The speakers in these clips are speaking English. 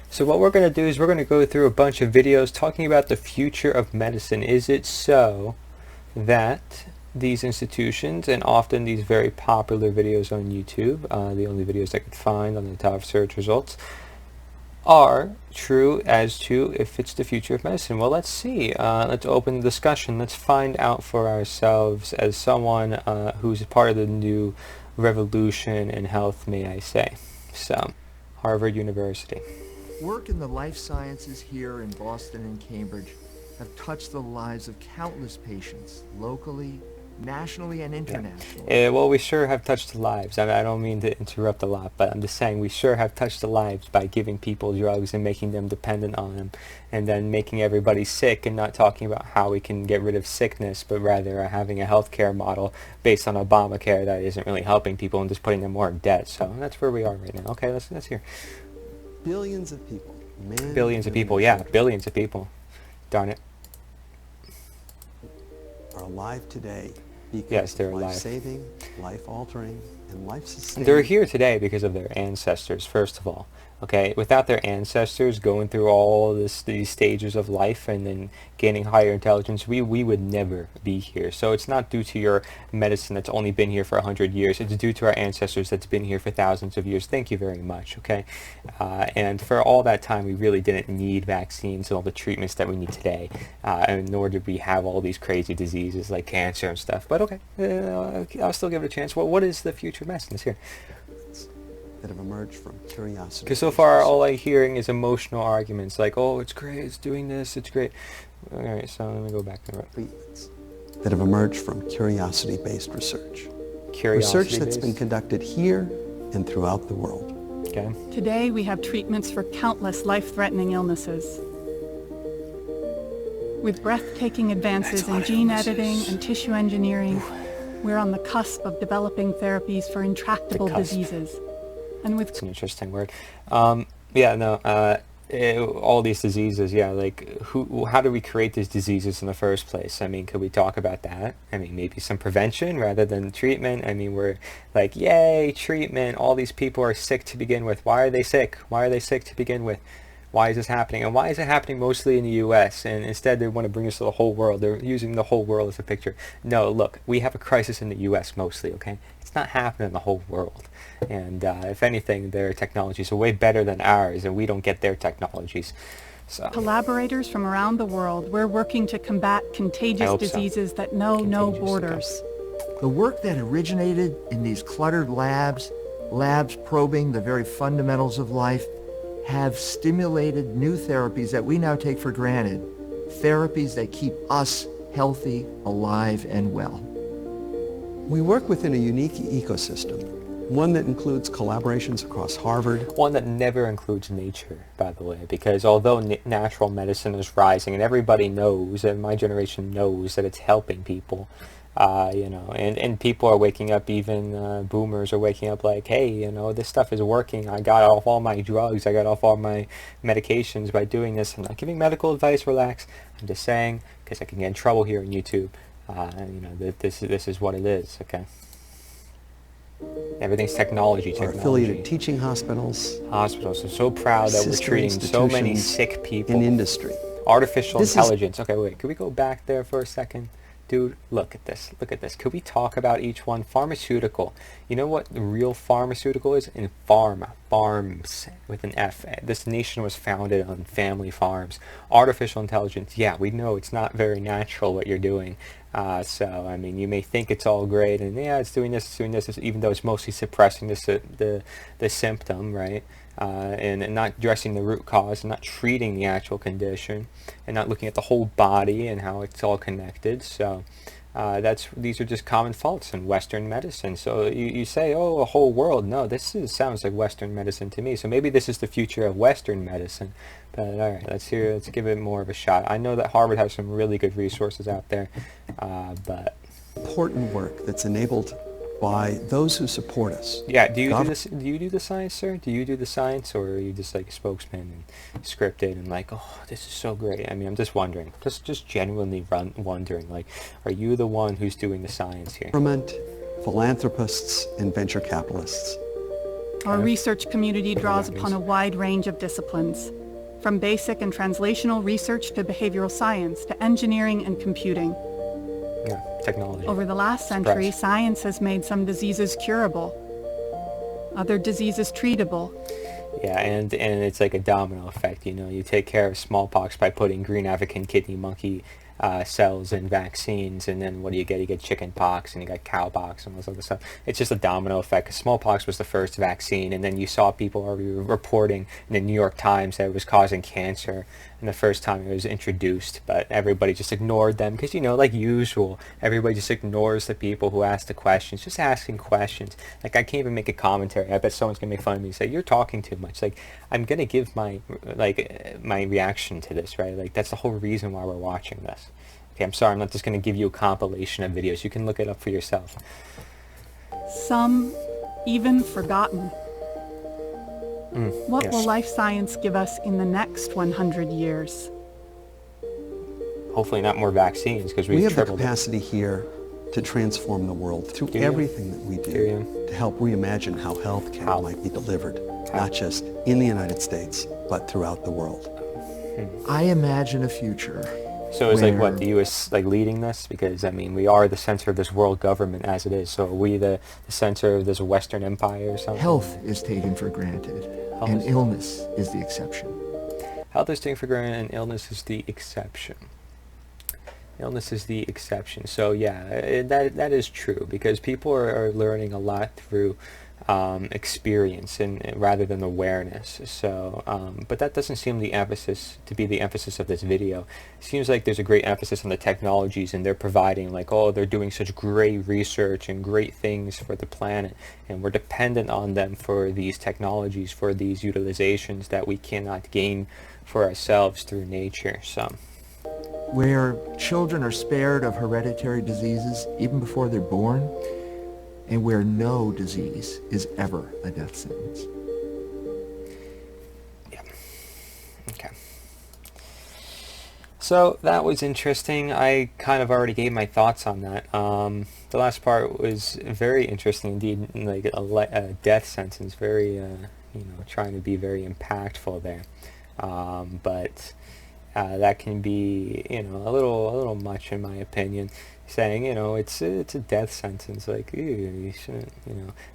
So what we're going to do is we're going to go through a bunch of videos talking about the future of medicine. Is it so that these institutions, and often these very popular videos on YouTube, the only videos I could find on the top search results, are true as to if it's the future of medicine? Well, let's see. Let's open the discussion. Let's find out for ourselves as someone who's a part of the new revolution in health, may I say. So, Harvard University. Work in the life sciences here in Boston and Cambridge have touched the lives of countless patients, locally, nationally, and internationally. Yeah. Well, we sure have touched the lives. I don't mean to interrupt a lot, but I'm just saying we sure have touched the lives by giving people drugs and making them dependent on them, and then making everybody sick, and not talking about how we can get rid of sickness, but rather having a healthcare model based on Obamacare that isn't really helping people and just putting them more in debt. So that's where we are right now. Okay, let's hear. Billions of people. Billions of people, yeah, billions of people. Darn it. Are alive today because yes, they're of alive. life-saving, life-altering, and life-sustaining. They're here today because of their ancestors, first of all. Okay, without their ancestors going through all these stages of life and then gaining higher intelligence, we would never be here. So it's not due to your medicine that's only been here for 100 years. It's due to our ancestors that's been here for thousands of years. Thank you very much, okay? And for all that time, we really didn't need vaccines and all the treatments that we need today, and nor did we have all these crazy diseases like cancer and stuff. But okay, I'll still give it a chance. Well, what is the future of medicine? Let's hear. That have emerged from curiosity. Because so far all I'm hearing is emotional arguments like, oh, it's great, it's doing this, it's great. All right, so let me go back to treatments that have emerged from curiosity-based research. Curiosity-based? Research that's been conducted here and throughout the world. Okay. Today we have treatments for countless life-threatening illnesses. With breathtaking advances in gene editing and tissue engineering, we're on the cusp of developing therapies for intractable diseases. And with it's an interesting word. All these diseases, yeah, like how do we create these diseases in the first place? I mean, could we talk about that? I mean, maybe some prevention rather than treatment. I mean, we're like, yay, treatment. All these people are sick to begin with. Why are they sick? Why are they sick to begin with? Why is this happening? And why is it happening mostly in the U.S.? And instead they want to bring us to the whole world. They're using the whole world as a picture. No, look, we have a crisis in the U.S. mostly, okay? It's not happening in the whole world. And if anything, their technologies are way better than ours, and we don't get their technologies. So collaborators from around the world, we're working to combat contagious diseases that know no borders. Okay. The work that originated in these cluttered labs probing the very fundamentals of life, have stimulated new therapies that we now take for granted. Therapies that keep us healthy, alive, and well. We work within a unique ecosystem, one that includes collaborations across Harvard. One that never includes nature, by the way, because although natural medicine is rising, and everybody knows, and my generation knows that it's helping people, and people are waking up, even boomers are waking up like, hey, this stuff is working. I got off all my drugs. I got off all my medications by doing this. I'm not giving medical advice, relax. I'm just saying, because I can get in trouble here on YouTube, that this is what it is, okay? Everything's technology. Our affiliated teaching hospitals. Hospitals are so proud that we're treating so many sick people. In industry. Artificial intelligence. Okay, wait, could we go back there for a second? Dude, look at this. Look at this. Could we talk about each one? Pharmaceutical. You know what the real pharmaceutical is? In farms with an F. This nation was founded on family farms. Artificial intelligence. Yeah, we know it's not very natural what you're doing. So, I mean, you may think it's all great, and yeah, it's doing this, even though it's mostly suppressing the symptom, right? And not addressing the root cause, and not treating the actual condition, and not looking at the whole body and how it's all connected. So these are just common faults in Western medicine. So you say, oh, a whole world. No, sounds like Western medicine to me. So maybe this is the future of Western medicine. But all right, let's give it more of a shot. I know that Harvard has some really good resources out there, but important work that's enabled by those who support us. Yeah, do you do this? Do you do the science, sir? Do you do the science, or are you just like a spokesman and scripted and like, oh, this is so great? I mean, I'm just wondering, just genuinely wondering, like, are you the one who's doing the science here? Government, philanthropists, and venture capitalists. Our research community draws upon a wide range of disciplines, from basic and translational research to behavioral science to engineering and computing. Yeah, technology. Over the last century, science has made some diseases curable, other diseases treatable. Yeah, and it's like a domino effect, you know. You take care of smallpox by putting green African kidney monkey cells in vaccines, and then what do you get? You get chicken pox, and you got cow pox, and all this other stuff. It's just a domino effect, 'cause smallpox was the first vaccine, and then you saw people already reporting in the New York Times that it was causing cancer, and the first time it was introduced, but everybody just ignored them, because, you know, like usual, everybody just ignores the people who ask the questions, just asking questions. Like, I can't even make a commentary. I bet someone's gonna make fun of me and say, you're talking too much. Like, I'm gonna give my reaction to this, right? Like, that's the whole reason why we're watching this. Okay, I'm sorry, I'm not just gonna give you a compilation of videos. You can look it up for yourself. Some even forgotten. What Yes. will life science give us in the next 100 years? Hopefully not more vaccines, because We we've have the tripled it. capacity here to transform the world through Do you? everything that we Do do you? to help reimagine how healthcare might be delivered, not just in the United States, but throughout the world. I imagine a future. So it's like, what, where the U.S. like leading this? Because, I mean, we are the center of this world government as it is. So are we the center of this Western empire or something? health is taken for granted, Health and is- illness is the exception. Health is taken for granted, and illness is the exception. Illness is the exception. So yeah, that is true, because people are learning a lot through experience and rather than awareness. So, but that doesn't seem to be the emphasis of this video. It seems like there's a great emphasis on the technologies, and they're providing, like, oh, they're doing such great research and great things for the planet, and we're dependent on them for these technologies, for these utilizations that we cannot gain for ourselves through nature. So. Where children are spared of hereditary diseases even before they're born, and where no disease is ever a death sentence. Yeah. Okay. So that was interesting. I kind of already gave my thoughts on that. The last part was very interesting indeed, like a death sentence, very, trying to be very impactful there. But that can be, a little much in my opinion. Saying, it's a death sentence, like, ew, you shouldn't,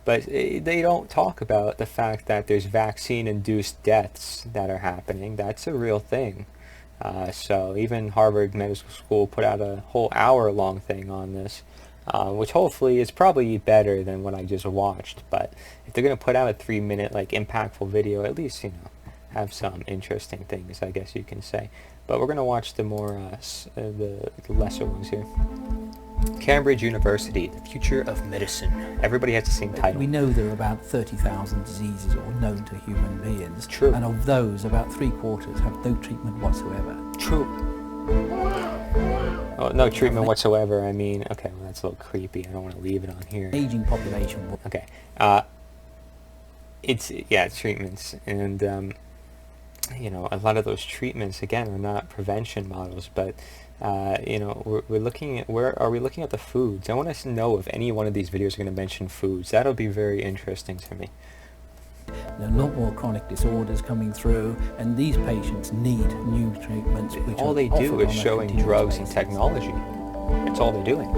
But they don't talk about the fact that there's vaccine-induced deaths that are happening. That's a real thing. So even Harvard Medical School put out a whole hour-long thing on this, which hopefully is probably better than what I just watched. But if they're going to put out a 3-minute, like, impactful video, at least, have some interesting things, I guess you can say. But we're going to watch the more, the lesser ones here. Cambridge University, the future of medicine. Everybody has the same title. We know there are about 30,000 diseases all known to human beings. True. And of those, about 3/4 have no treatment whatsoever. True. Oh, no treatment whatsoever. I mean, okay, well, that's a little creepy. I don't want to leave it on here. Aging population. Okay. It's treatments. And, a lot of those treatments, again, are not prevention models, but we're looking at, where are we looking at the foods? I want to know if any one of these videos are going to mention foods. That'll be very interesting to me. There are a lot more chronic disorders coming through, and these patients need new treatments. Which All are they do offered is on a showing continuous drugs and basis. technology. That's all they're doing.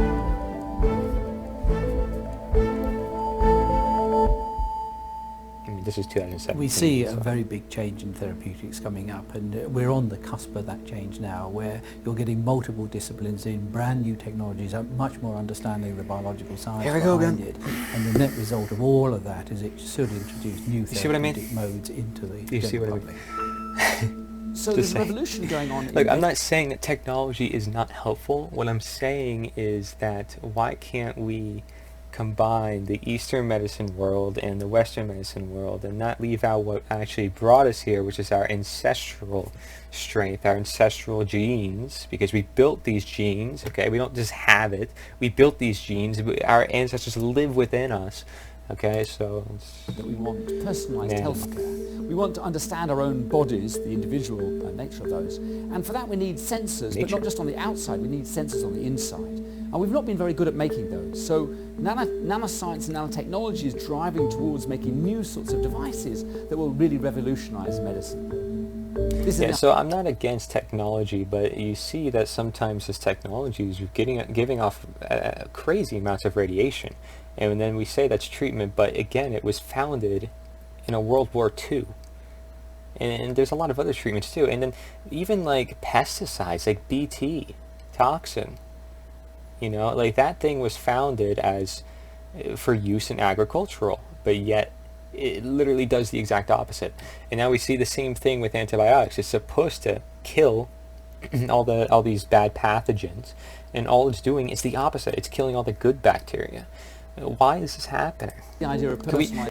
I mean, this is 2017. We see a so. very big change in therapeutics coming up, and we're on the cusp of that change now, where you're getting multiple disciplines in, brand new technologies, a much more understanding of the biological science Here we go behind again. it. And the net result of all of that is it should introduce new see what I mean? therapeutic modes into the You see what I general mean? public. So there's a revolution going on. Look, I'm not saying that technology is not helpful. What I'm saying is that why can't we combine the Eastern medicine world and the Western medicine world and not leave out what actually brought us here, which is our ancestral strength, our ancestral genes, because we built these genes, okay? We don't just have it. We built these genes. Our ancestors live within us. Okay, so it's that we want personalised Man. healthcare. We want to understand our own bodies, the individual nature of those. And for that we need sensors, but Nature. not just on the outside, we need sensors on the inside. And we've not been very good at making those. So nanoscience and nanotechnology is driving towards making new sorts of devices that will really revolutionise medicine. Yeah, so I'm not against technology, but you see that sometimes this technology is giving off crazy amounts of radiation. And then we say that's treatment, but again, it was founded in a World War II. And there's a lot of other treatments too. And then even like pesticides, like BT, toxin, like that thing was founded as for use in agricultural, but yet it literally does the exact opposite. And now we see the same thing with antibiotics. It's supposed to kill all these bad pathogens, and all it's doing is the opposite. It's killing all the good bacteria. Why is this happening? The idea of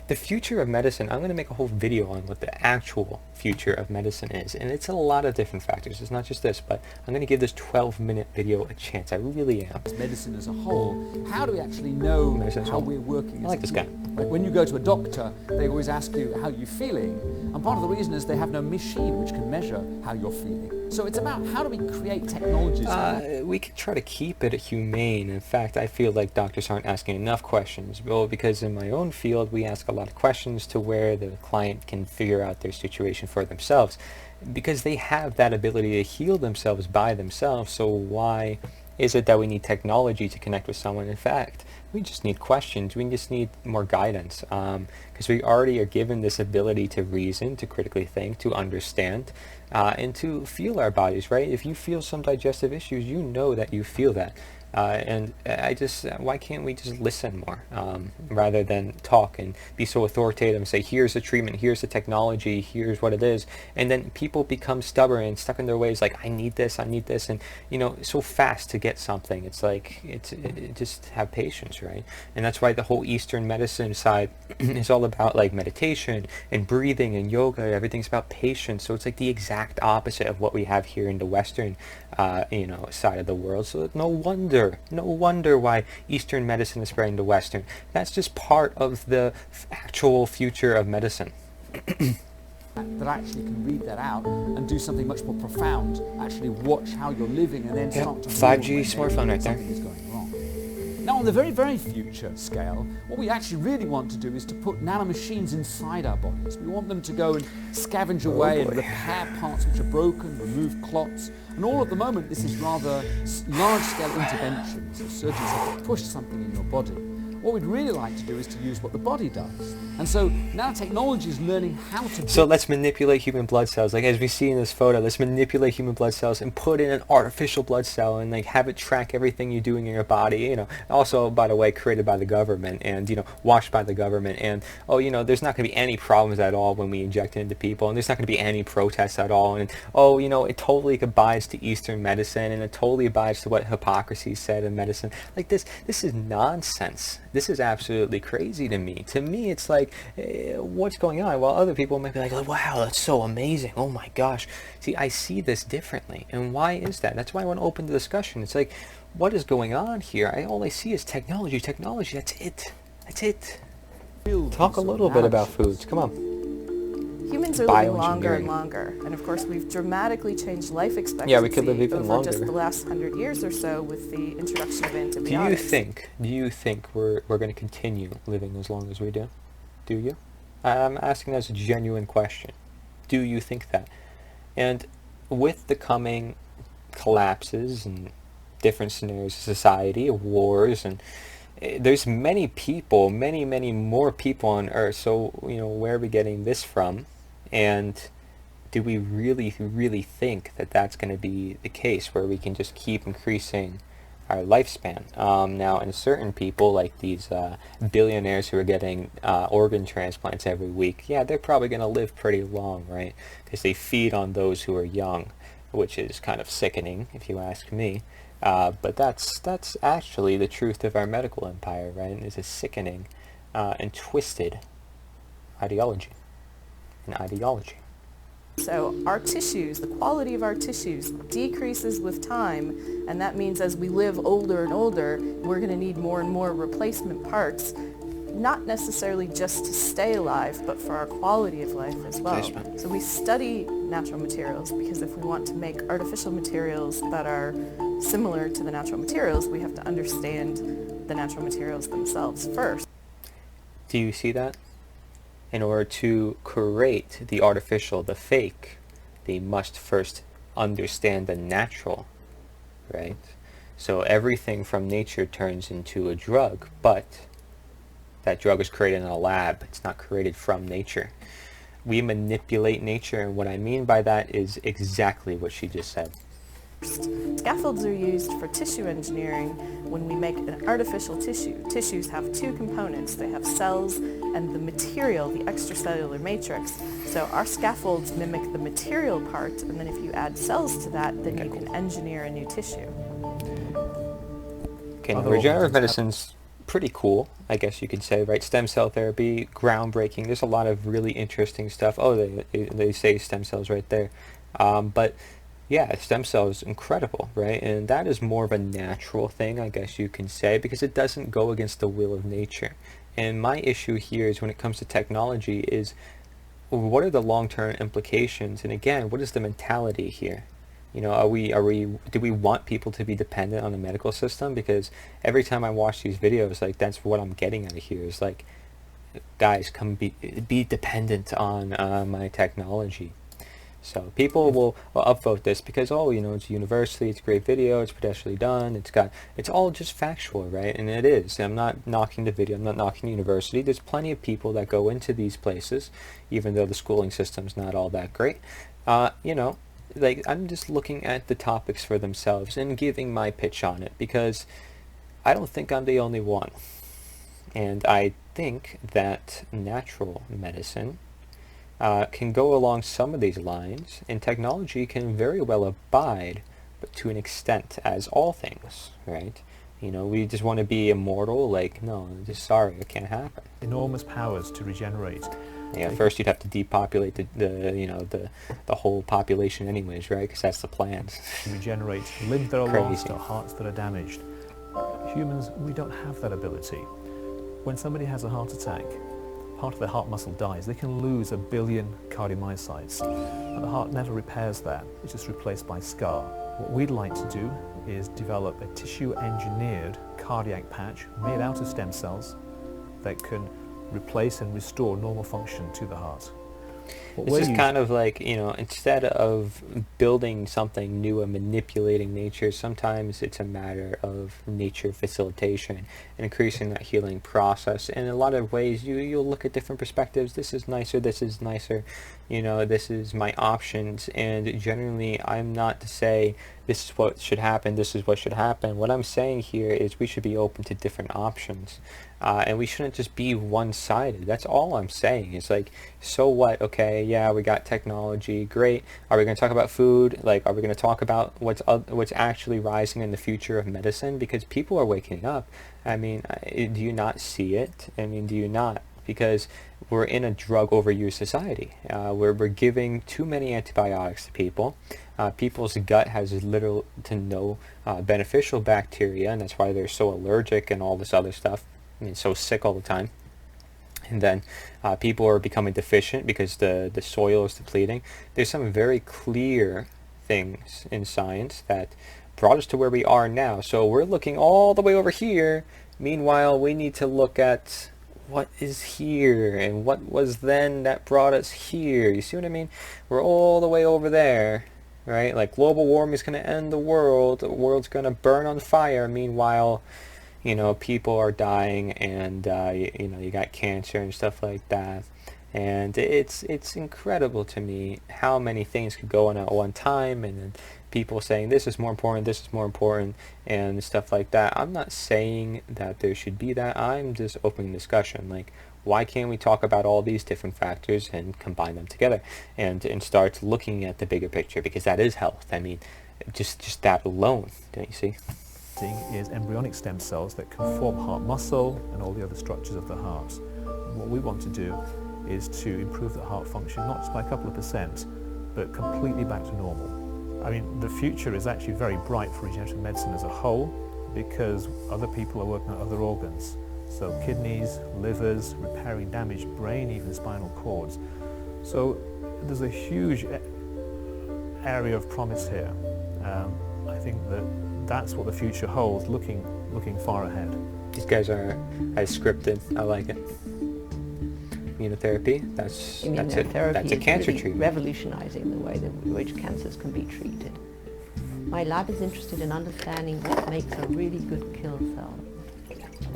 The future of medicine, I'm going to make a whole video on what the actual future of medicine is. And it's a lot of different factors. It's not just this, but I'm going to give this 12-minute video a chance. I really am. medicine as a whole, how do we actually know Medicine as a how whole. we're working? I like this guy. Like when you go to a doctor, they always ask you how you're feeling, and part of the reason is they have no machine which can measure how you're feeling. So it's about how do we create technologies? We can try to keep it humane. In fact, I feel like doctors aren't asking enough questions. Well, because in my own field, we ask a lot of questions to where the client can figure out their situation for themselves, because they have that ability to heal themselves by themselves. So why is it that we need technology to connect with someone? In fact, we just need questions. We just need more guidance, because we already are given this ability to reason, to critically think, to understand, and to feel our bodies, right? If you feel some digestive issues, you know that you feel that. And why can't we just listen more, rather than talk and be so authoritative and say, here's the treatment, here's the technology, here's what it is. And then people become stubborn and stuck in their ways, like, I need this, and, so fast to get something. It's like, just have patience, right? And that's why the whole Eastern medicine side is all about, like, meditation and breathing and yoga. Everything's about patience. So it's like the exact opposite of what we have here in the Western, side of the world. So no wonder why Eastern medicine is spreading to Western. That's just part of the actual future of medicine. that actually can read that out and do something much more profound, actually watch how you're living and then start to 5G smartphone right there. Something is going wrong. Now on the very, very future scale, what we actually really want to do is to put nanomachines inside our bodies. We want them to go and scavenge away and repair parts which are broken, remove clots, and all at the moment this is rather large-scale interventions. So surgeons have to push something in your body. What we'd really like to do is to use what the body does. And so nanotechnology is learning how to... So let's manipulate human blood cells. Like as we see in this photo, let's manipulate human blood cells and put in an artificial blood cell and like have it track everything you're doing in your body. Also, by the way, created by the government and, watched by the government. And, there's not going to be any problems at all when we inject it into people. And there's not going to be any protests at all. And, it totally abides to Eastern medicine and it totally abides to what Hippocrates said in medicine. Like this is nonsense. This is absolutely crazy to me. To me, it's like, what's going on? While other people might be like, wow, that's so amazing. Oh my gosh. See, I see this differently. And why is that? That's why I want to open the discussion. It's like, what is going on here? All I see is technology. That's it. Talk a little bit about foods. Come on. Humans are living longer and longer, and of course we've dramatically changed life expectancy we could live even over longer. just the last 100 years or so with the introduction of antibiotics. Do you think we're going to continue living as long as we do? Do you? I'm asking as a genuine question. Do you think that? And with the coming collapses and different scenarios of society, of wars, and there's many people, many more people on Earth. So, where are we getting this from? And do we really think that that's going to be the case, where we can just keep increasing our lifespan? Now, in certain people, like these billionaires who are getting organ transplants every week, they're probably going to live pretty long, right? Because they feed on those who are young, which is kind of sickening, if you ask me. But that's actually the truth of our medical empire, right? It's a sickening and twisted ideology. So our tissues, the quality of our tissues decreases with time, and that means as we live older and older, we're going to need more and more replacement parts. not necessarily just to stay alive, but for our quality of life as well. So we study natural materials because if we want to make artificial materials that are similar to the natural materials, we have to understand the natural materials themselves first. Do you see that? In order to create the artificial, the fake, they must first understand the natural, right? So everything from nature turns into a drug, but that drug is created in a lab. It's not created from nature. We manipulate nature, and what I mean by that is exactly what she just said. Scaffolds are used for tissue engineering when we make an artificial tissue. Tissues have two components. They have cells and the material, the extracellular matrix. So our scaffolds mimic the material part, and then if you add cells to that, then you can engineer a new tissue. Okay, now regenerative medicine's pretty cool, I guess you could say, right? Stem cell therapy, groundbreaking. There's a lot of really interesting stuff. Oh, they say stem cells right there. But yeah, stem cells, incredible, right? And that is more of a natural thing, I guess you can say, because it doesn't go against the will of nature. And my issue here is when it comes to technology is, what are the long-term implications? And again, what is the mentality here? You know, do we want people to be dependent on the medical system? Because every time I watch these videos, like, that's what I'm getting out of here is like, guys, come be dependent on my technology. So people will upvote this because, oh, you know, it's a university, it's a great video, it's professionally done, it's all just factual, right? And it is. I'm not knocking the video, I'm not knocking the university. There's plenty of people that go into these places, even though the schooling system's not all that great. You know, like, I'm just looking at the topics for themselves and giving my pitch on it, because I don't think I'm the only one. And I think that natural medicine can go along some of these lines, and technology can very well abide, but to an extent, as all things, right? You know, we just want to be immortal, like, no, just sorry, it can't happen. Enormous powers to regenerate. Yeah, first you'd have to depopulate the whole population anyways, right? Because that's the plans. To regenerate limbs that are Crazy. lost or hearts that are damaged. Humans, we don't have that ability. When somebody has a heart attack, part of their heart muscle dies. They can lose 1 billion cardiomyocytes, and the heart never repairs that. It's just replaced by scar. What we'd like to do is develop a tissue-engineered cardiac patch made out of stem cells that can replace and restore normal function to the heart. This is kind of like, you know, instead of building something new and manipulating nature, sometimes it's a matter of nature facilitation and increasing that healing process. In a lot of ways, you'll look at different perspectives. This is nicer, you know, this is my options. And generally, I'm not to say this is what should happen, this is what should happen. What I'm saying here is we should be open to different options. And we shouldn't just be one-sided. That's all I'm saying. It's like, so what? Okay, yeah, we got technology, great. Are we going to talk about food? Like, are we going to talk about what's actually rising in the future of medicine? Because people are waking up. I mean, do you not see it? I mean, do you not? Because we're in a drug overuse society. We're giving too many antibiotics to people. People's gut has little to no beneficial bacteria, and that's why they're so allergic and all this other stuff. I mean, so sick all the time. And then people are becoming deficient because the soil is depleting. There's some very clear things in science that brought us to where we are now. So we're looking all the way over here. Meanwhile, we need to look at what is here and what was then that brought us here. You see what I mean? We're all the way over there, right? Like, global warming is going to end the world. The world's going to burn on fire. Meanwhile, you know, people are dying, and you know, you got cancer and stuff like that. And it's incredible to me how many things could go on at one time, and then people saying this is more important, and stuff like that. I'm not saying that there should be that. I'm just opening discussion. Like, why can't we talk about all these different factors and combine them together and start looking at the bigger picture? Because that is health. I mean, just that alone, don't you see? Is embryonic stem cells that can form heart muscle and all the other structures of the heart. And what we want to do is to improve the heart function, not just by a couple of %, but completely back to normal. I mean, the future is actually very bright for regenerative medicine as a whole, because other people are working on other organs. So kidneys, livers, repairing damaged brain, even spinal cords. So there's a huge area of promise here. I think that's what the future holds, looking far ahead. These guys are as scripted. I like it. Immunotherapy, that's a cancer really treatment. Revolutionizing the way in which cancers can be treated. My lab is interested in understanding what makes a really good kill cell.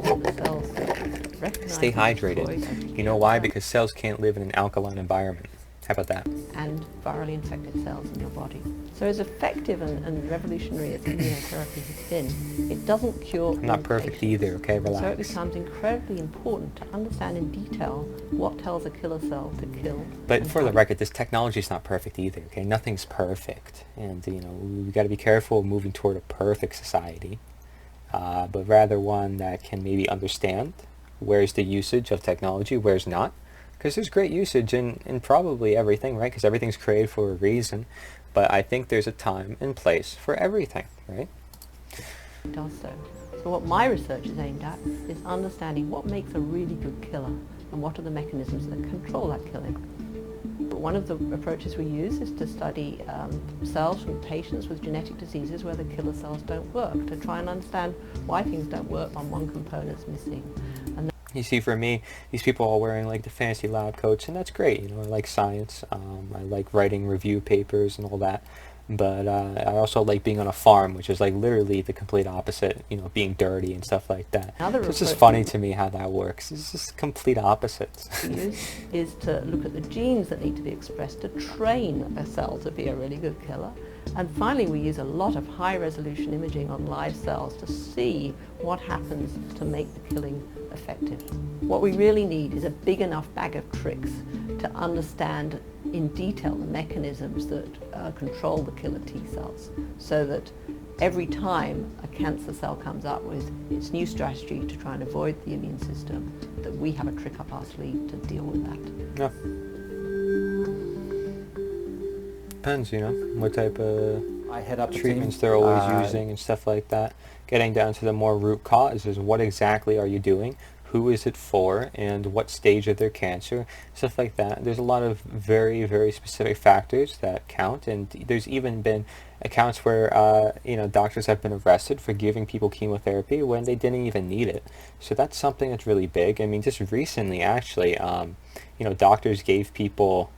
The cells that recognize Stay and destroy hydrated. You know why? Because cells can't live in an alkaline environment. How about that? and virally infected cells in your body. So as effective and revolutionary as immunotherapy has been, it doesn't cure I'm not all perfect patients. either, okay? So it Relax. becomes incredibly important to understand in detail what tells a killer cell to kill. But and for how the to record, this technology is not perfect either, okay? Nothing's perfect. And, you know, we got to be careful of moving toward a perfect society, but rather one that can maybe understand where's the usage of technology, where's not. Because there's great usage in probably everything, right? Because everything's created for a reason. But I think there's a time and place for everything, right? It does so. So what my research is aimed at is understanding what makes a really good killer and what are the mechanisms that control that killing. One of the approaches we use is to study cells from patients with genetic diseases where the killer cells don't work, to try and understand why things don't work when one component's missing. And You see, for me, these people are wearing like the fancy lab coats, and that's great. You know, I like science. I like writing review papers and all that. But I also like being on a farm, which is like literally the complete opposite. You know, being dirty and stuff like that. Another So it's just approach funny to me how that works. It's just complete opposites. we use is to look at the genes that need to be expressed to train a cell to be a really good killer. And finally, we use a lot of high-resolution imaging on live cells to see what happens to make the killing effective. What we really need is a big enough bag of tricks to understand in detail the mechanisms that control the killer T cells, so that every time a cancer cell comes up with its new strategy to try and avoid the immune system, that we have a trick up our sleeve to deal with that. Yeah. Depends, you know, what type of I head up a treatments team. they're always using and stuff like that. Getting down to the more root cause is what exactly are you doing, who is it for, and what stage of their cancer, stuff like that. There's a lot of very, very specific factors that count, and there's even been accounts where you know, doctors have been arrested for giving people chemotherapy when they didn't even need it. So that's something that's really big. I mean, just recently, actually, you know, doctors gave people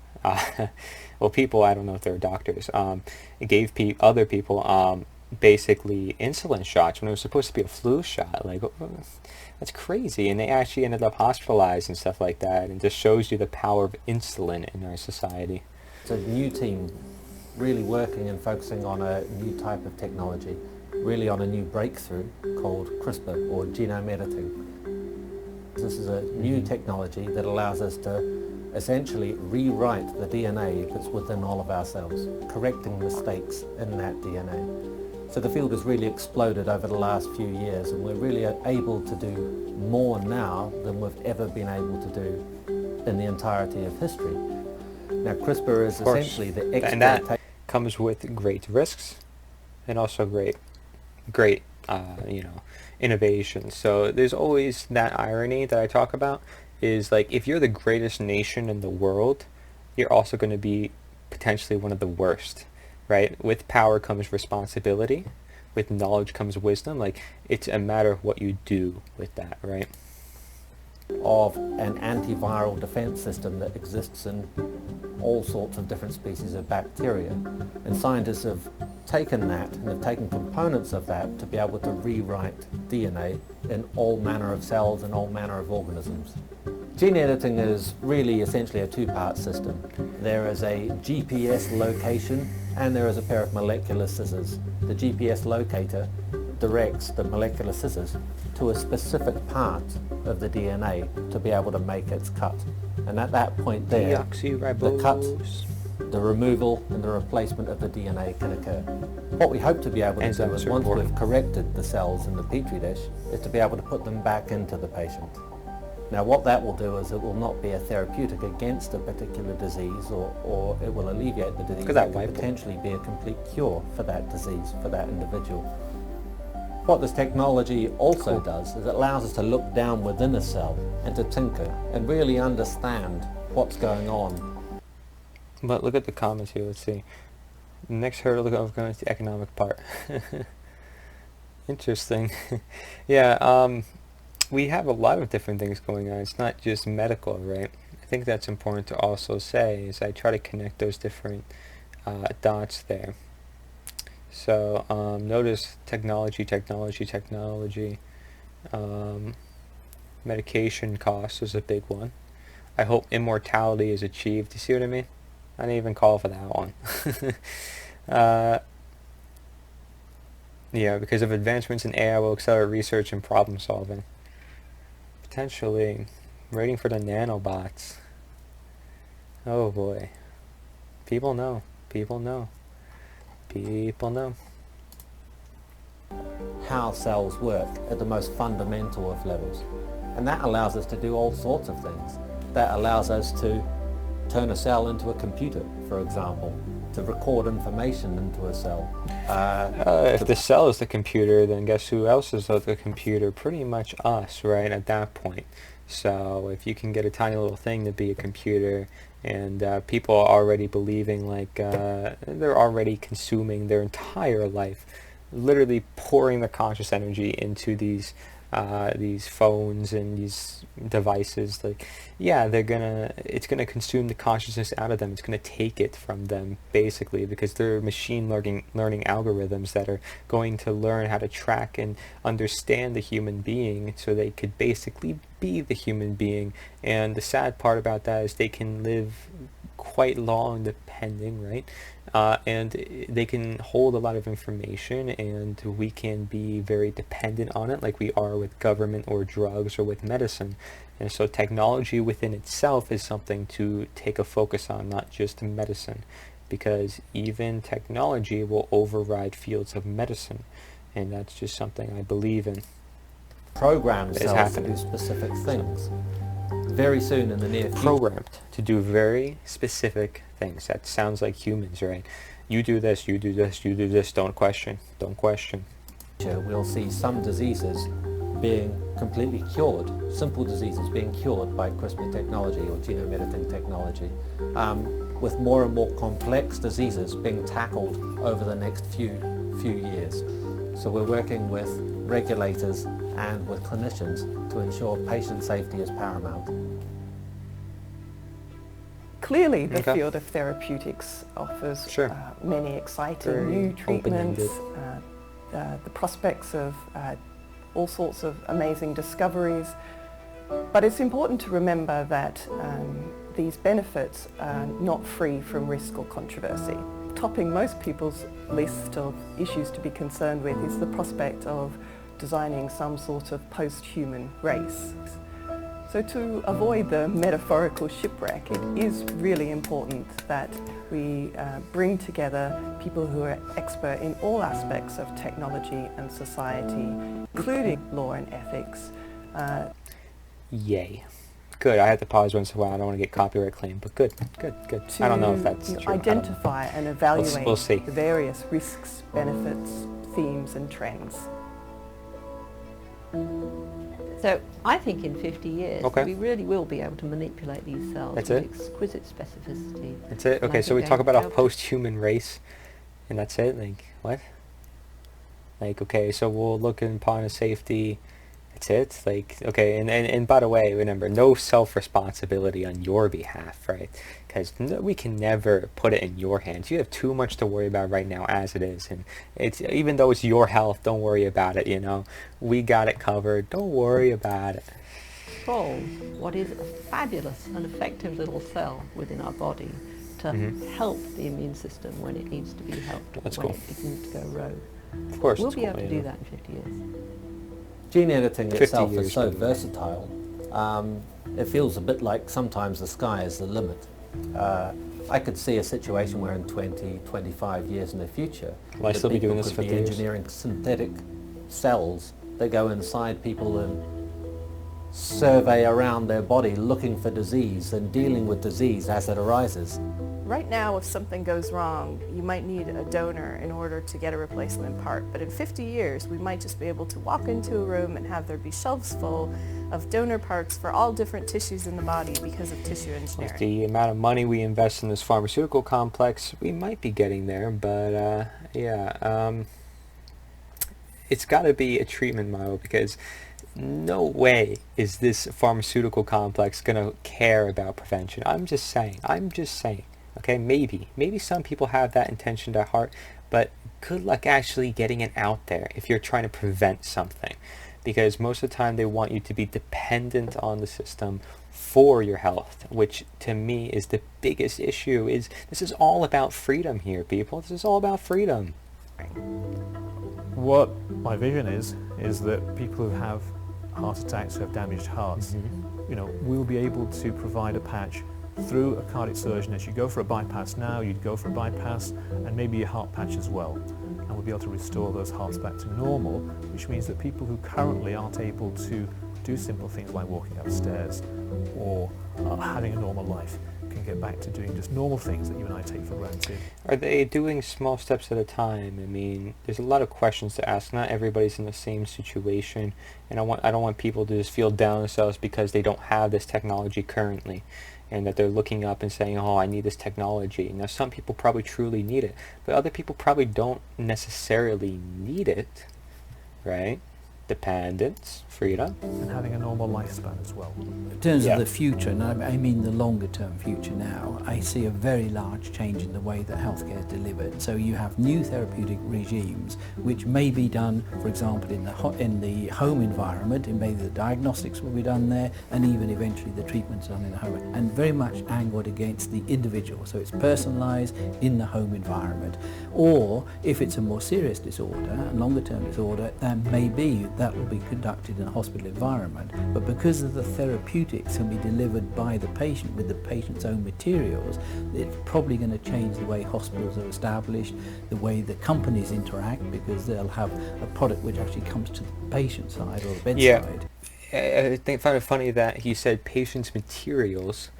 well, people, I don't know if they're doctors, it gave other people basically insulin shots when it was supposed to be a flu shot. Like, that's crazy. And they actually ended up hospitalized and stuff like that. And just shows you the power of insulin in our society. It's a new team really working and focusing on a new type of technology, really on a new breakthrough called CRISPR, or genome editing. This is a new technology that allows us to essentially rewrite the DNA that's within all of our cells, correcting mistakes in that DNA. So the field has really exploded over the last few years, and we're really able to do more now than we've ever been able to do in the entirety of history. Now CRISPR is essentially the And exploitation. that comes with great risks and also great you know, innovation. So there's always that irony that I talk about, is like, if you're the greatest nation in the world, you're also going to be potentially one of the worst, right? With power comes responsibility, with knowledge comes wisdom. Like, it's a matter of what you do with that, right? Of an antiviral defense system that exists in all sorts of different species of bacteria. And scientists have taken that and have taken components of that to be able to rewrite DNA in all manner of cells and all manner of organisms. Gene editing is really essentially a two-part system. There is a GPS location and there is a pair of molecular scissors. The GPS locator directs the molecular scissors to a specific part of the DNA to be able to make its cut. And at that point there, the cut, the removal and the replacement of the DNA can occur. What we hope to be able to do is, once we've corrected the cells in the petri dish, is to be able to put them back into the patient. Now what that will do is it will not be a therapeutic against a particular disease, or it will alleviate the disease. It could potentially be a complete cure for that disease, for that individual. What this technology also does is it allows us to look down within a cell and to tinker and really understand what's going on. But look at the comments here. Let's see. The next hurdle of going to the economic part. Interesting. Yeah, we have a lot of different things going on. It's not just medical, right? I think that's important to also say as I try to connect those different dots there. So notice technology. Medication costs is a big one. I hope immortality is achieved. You see what I mean? I didn't even call for that one. Yeah, because of advancements in AI will accelerate research and problem solving. Potentially, waiting for the nanobots. Oh boy. People know. How cells work at the most fundamental of levels. And that allows us to do all sorts of things. That allows us to turn a cell into a computer, for example, to record information into a cell. If the cell is the computer, then guess who else is the computer? Pretty much us, right, at that point. So if you can get a tiny little thing to be a computer, and people are already believing like they're already consuming their entire life, literally pouring their conscious energy into these phones and these devices, like, yeah, it's gonna consume the consciousness out of them. It's gonna take it from them, basically, because they're machine learning algorithms that are going to learn how to track and understand the human being so they could basically be the human being. And the sad part about that is they can live quite long depending, right? And they can hold a lot of information, and we can be very dependent on it, like we are with government or drugs or with medicine. And so technology within itself is something to take a focus on, not just medicine, because even technology will override fields of medicine, and that's just something I believe in. Program cells to do specific things. Very soon in the near future. Programmed to do very specific things. That sounds like humans, right? You do this, you do this, you do this, don't question. We'll see some diseases being completely cured, simple diseases being cured by CRISPR technology or genome editing technology, with more and more complex diseases being tackled over the next few years. So we're working with regulators and with clinicians to ensure patient safety is paramount. Clearly, the field of therapeutics offers many exciting new treatments, the prospects of all sorts of amazing discoveries. But it's important to remember that these benefits are not free from risk or controversy. Topping most people's list of issues to be concerned with is the prospect of designing some sort of post-human race. So to avoid the metaphorical shipwreck, it is really important that we bring together people who are expert in all aspects of technology and society, including law and ethics. Yay. Good. I had to pause once in a while. I don't want to get copyright claim, but good. I don't know if that's true. Identify and evaluate we'll see. the various risks, benefits, themes and trends. So I think in 50 years we really will be able to manipulate these cells with exquisite specificity. That's it? Okay, so we talk about a post-human race, and that's it? Like, what? Like, okay, so we'll look upon a safety. That's it? Like, okay, and by the way, remember, no self-responsibility on your behalf, right? Because we can never put it in your hands. You have too much to worry about right now as it is, and it's even though it's your health, don't worry about it, you know? We got it covered. Don't worry about it. Control what is a fabulous and effective little cell within our body to help the immune system when it needs to be helped, when it begins to go rogue. Of course, we'll be able to do that in 50 years. Gene editing itself is so versatile. It feels a bit like sometimes the sky is the limit. I could see a situation where in 20, 25 years in the future, will I still be doing this for 50 years? Engineering synthetic cells that go inside people and survey around their body looking for disease and dealing with disease as it arises. Right now, if something goes wrong, you might need a donor in order to get a replacement part. But in 50 years, we might just be able to walk into a room and have there be shelves full of donor parts for all different tissues in the body because of tissue engineering. With the amount of money we invest in this pharmaceutical complex, we might be getting there, but it's got to be a treatment model, because no way is this pharmaceutical complex going to care about prevention. I'm just saying. Okay, maybe some people have that intention at heart, but good luck actually getting it out there if you're trying to prevent something, because most of the time they want you to be dependent on the system for your health, which to me is the biggest issue. This is all about freedom here, people. This is all about freedom. What my vision is that people who have heart attacks, who have damaged hearts, we'll be able to provide a patch through a cardiac surgeon. As you go for a bypass now, you'd go for a bypass and maybe a heart patch as well. And we'll be able to restore those hearts back to normal, which means that people who currently aren't able to do simple things like walking upstairs or having a normal life can get back to doing just normal things that you and I take for granted. Are they doing small steps at a time? I mean, there's a lot of questions to ask. Not everybody's in the same situation, and I don't want people to just feel down on themselves because they don't have this technology currently, and that they're looking up and saying, oh, I need this technology. Now, some people probably truly need it, but other people probably don't necessarily need it, right? Dependence, freedom. And having a normal lifespan as well. In terms of the future, and I mean the longer term future now, I see a very large change in the way that healthcare is delivered. So you have new therapeutic regimes which may be done, for example, in the home environment, and maybe the diagnostics will be done there, and even eventually the treatments done in the home, and very much angled against the individual. So it's personalized in the home environment. Or if it's a more serious disorder, a longer term disorder, then maybe that will be conducted in a hospital environment, but because of the therapeutics can be delivered by the patient with the patient's own materials, it's probably going to change the way hospitals are established, the way the companies interact, because they'll have a product which actually comes to the patient side or the bedside. Yeah, I find it funny that he said patient's materials,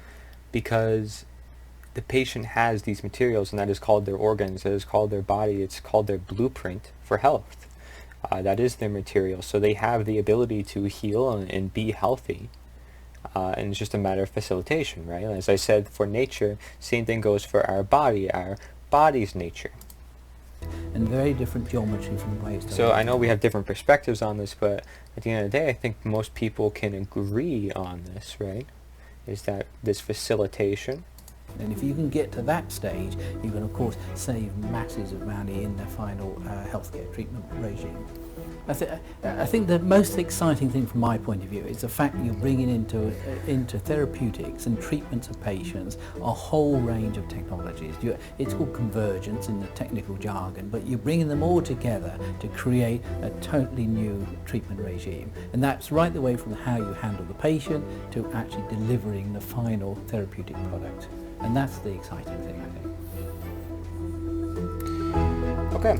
because the patient has these materials, and that is called their organs, that is called their body, it's called their blueprint for health. That is their material, so they have the ability to heal and be healthy, and it's just a matter of facilitation, right? As I said, for nature, same thing goes for our body's nature. And very different geometry from the way it's done. So I know we have different perspectives on this, but at the end of the day, I think most people can agree on this, right? Is that this facilitation. And if you can get to that stage, you can of course save masses of money in the final healthcare treatment regime. I think the most exciting thing from my point of view is the fact that you're bringing into therapeutics and treatments of patients a whole range of technologies. It's called convergence in the technical jargon, but you're bringing them all together to create a totally new treatment regime. And that's right the way from how you handle the patient to actually delivering the final therapeutic product. And that's the exciting thing, I think. Okay,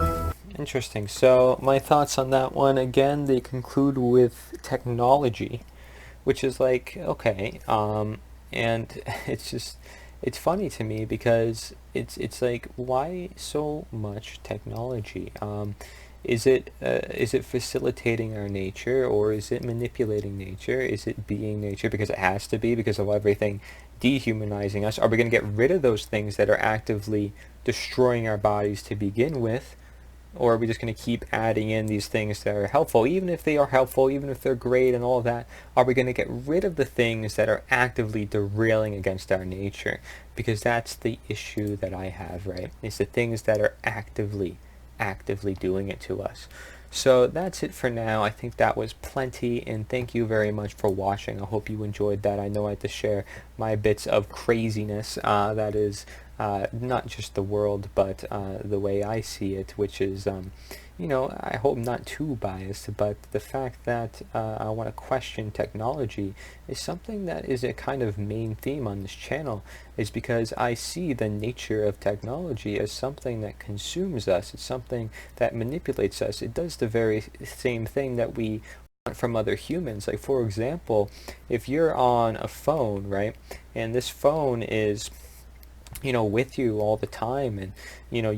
interesting. So my thoughts on that one, again, they conclude with technology, which is like, okay, and it's funny to me because it's like, why so much technology? Is it facilitating our nature, or is it manipulating nature? Is it being nature because it has to be, because of everything dehumanizing us? Are we going to get rid of those things that are actively destroying our bodies to begin with? Or are we just going to keep adding in these things that are helpful, even if they are helpful, even if they're great and all of that? Are we going to get rid of the things that are actively derailing against our nature? Because that's the issue that I have, right? It's the things that are actively doing it to us. So that's it for now. I think that was plenty, and thank you very much for watching. I hope you enjoyed that. I know I had to share my bits of craziness that is not just the world, but the way I see it, which is, I hope not too biased, but the fact that I want to question technology is something that is a kind of main theme on this channel, is because I see the nature of technology as something that consumes us. It's something that manipulates us. It does the very same thing that we want from other humans. Like, for example, if you're on a phone, right, and this phone is with you all the time, and you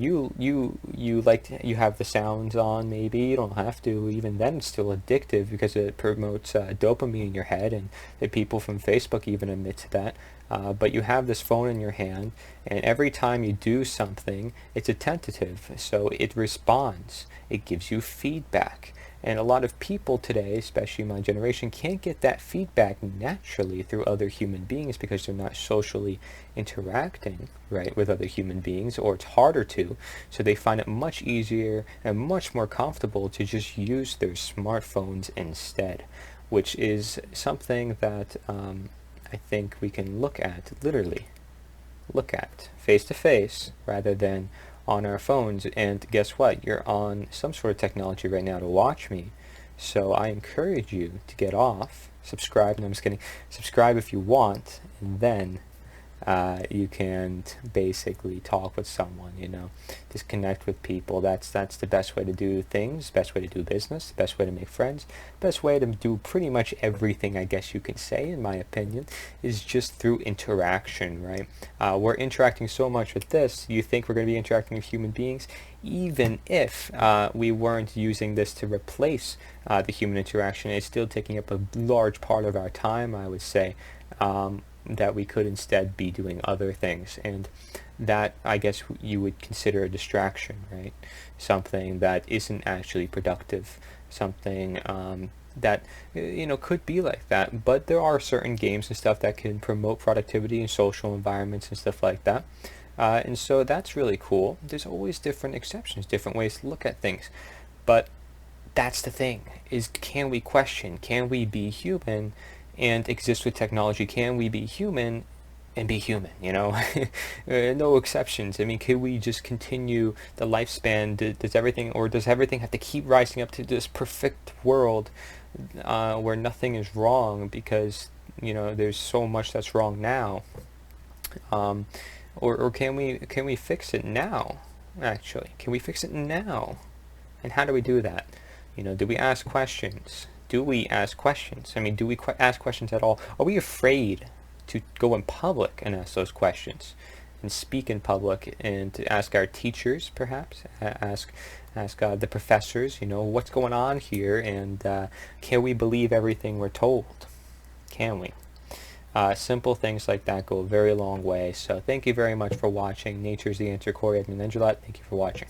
have the sounds on. Maybe you don't have to. Even then, it's still addictive because it promotes dopamine in your head, and the people from Facebook even admit to that. But you have this phone in your hand, and every time you do something, it's attentive, so it responds. It gives you feedback. And a lot of people today, especially my generation, can't get that feedback naturally through other human beings because they're not socially interacting, right, with other human beings, or it's harder to. So they find it much easier and much more comfortable to just use their smartphones instead, which is something that I think we can literally look at face to face rather than on our phones. And guess what? You're on some sort of technology right now to watch me. So I encourage you to get off, subscribe, and I'm just kidding, subscribe if you want, and then you can basically talk with someone, just connect with people. That's the best way to do things, best way to do business, best way to make friends, best way to do pretty much everything, I guess you can say, in my opinion, is just through interaction, right? We're interacting so much with this. You think we're going to be interacting with human beings? Even if we weren't using this to replace the human interaction, it's still taking up a large part of our time, I would say. That we could instead be doing other things, and that, I guess, you would consider a distraction, right? Something that isn't actually productive, something that could be like that. But there are certain games and stuff that can promote productivity in social environments and stuff like that, and so that's really cool. There's always different exceptions, different ways to look at things, but that's the thing, is can we question, can we be human and exist with technology? Can we be human and be human, no exceptions. I mean, could we just continue the lifespan? Does everything have to keep rising up to this perfect world where nothing is wrong because, there's so much that's wrong now? Or can we fix it now, actually? Can we fix it now? And how do we do that? Do we ask questions? Do we ask questions? I mean, do we ask questions at all? Are we afraid to go in public and ask those questions and speak in public, and to ask our teachers, perhaps, ask the professors, what's going on here, and can we believe everything we're told? Can we? Simple things like that go a very long way. So thank you very much for watching. Nature's the Answer, Cory, Edmund, Endrulat. Thank you for watching.